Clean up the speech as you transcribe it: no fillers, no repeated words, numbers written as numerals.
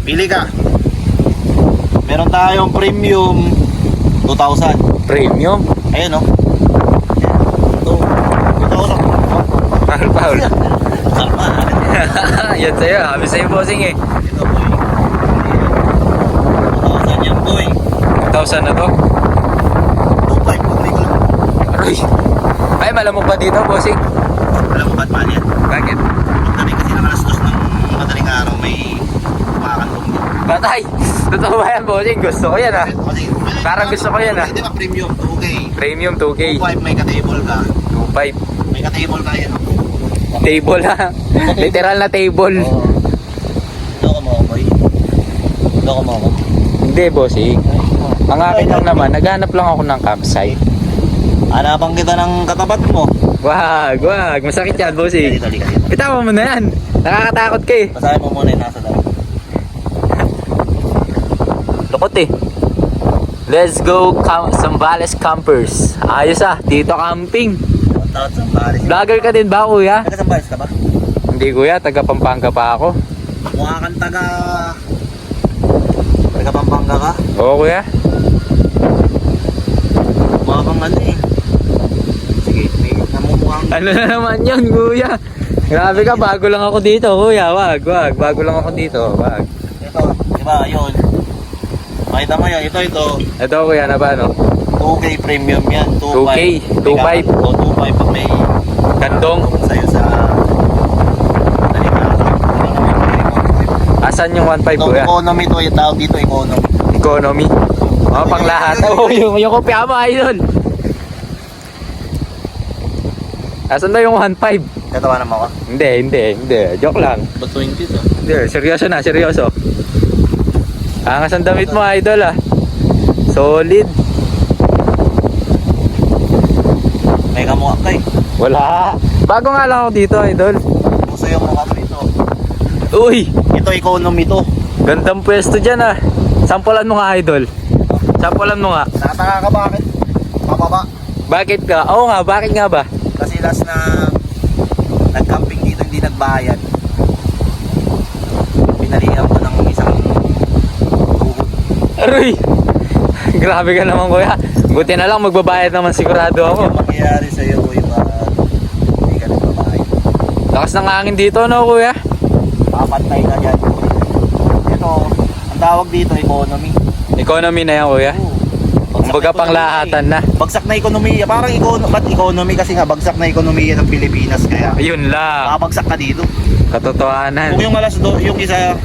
Pili ka. Meron tayong premium 2,000. Premium? Ayun o. Ito. Ito o lang. Paul. Sama. Yan sa'yo. Habi sa'yo, bossing eh. Ito boy. 2,000 yan boy. 1,000 na to. 2,500 po ko lang. Aray. Ay, malamok ba dito, bossing? Alam mo ba't man yan? Bakit? Pagdating kasi ng alas 2 ng madaling araw may kumakantong din. Batay! Totoo ba yan, bossing? Gusto ko yan, ah. Kasi, Parang gusto ko yan, ah. Di ba premium 2K? Premium 2K. 2,500 may ka-table ka. 2.5. May ka-table ka yan. Table, ha? Literal na table. Oo. Loko mo ako boy. Loko mo ako. Hindi, bossing. Ang akin lang naman, naghanap lang ako ng campsite. Hanapan kita ng katapat mo. Wag. Masakit yan, bossing. Dito, dito, dito. Bitawan mo na yan. Nakakatakot ka eh. Basahin mo muna yung nasa daw. Lukot eh. Let's go Zambales Campers. Ayos ah, dito camping. Tawad sa Paris. Vlogger ka din ba, kuya? Taga Zambales ka ba? Hindi, kuya, taga Pampanga pa ako. Mukha kang taga Pampanga ka? Oo, kuya. Mukha kang ano eh. Sige, may namumukhang. Ano na naman yun, kuya? Grabe ka, bago lang ako dito, kuya. Wag. Bago lang ako dito, wag. Ito, di ba, yun. Makita mo yan, ito. Ito, kuya, na ba, no? 2K premium yan. 2K, 2.5. O, 2.5 pag may Gandong. sa'yo sa madaling araw. Asan yung 1.5, Ito, kuya? economy to, yung tawag dito, economy. Economy. Mga pang lahat. Oo, yung kopya mo, idol. Asan na yung 1.5? Katawa naman ka. Hindi. Joke lang. Ba't 20 to? Hindi, seryoso. Angas ang damit mo, idol ah. Solid. May kamukha ka eh. Wala. Bago nga lang ako dito, idol. Puso yung mukha mo ito. Uy, Ito, economy to. gandang pwesto dyan ah. Sampulan mo nga, idol. Sampulan mo nga. Nakataka ka bakit? Mababa. Bakit ka? Oo nga, bakit nga ba? Kasi last na nag-camping dito, hindi nagbayad. Pinalihan ko ng isang tuhod. Aroy! Grabe ka naman, kuya. Buti na lang, magbabayad naman sigurado ako. Yung mangyayari sa'yo, iba, hindi ka nagbabayad. Lakas ng hangin dito, no, kuya? Papantay ka dyan. Ito, ang tawag dito, economy. Economy na yan, kuya. Kumbaga pang lahatan na. Bagsak na ekonomiya. Parang ba't economy kasi nga bagsak na ekonomiya ng Pilipinas kaya Ayun lang. babagsak ka dito. Katotohanan. Kung yung yung isa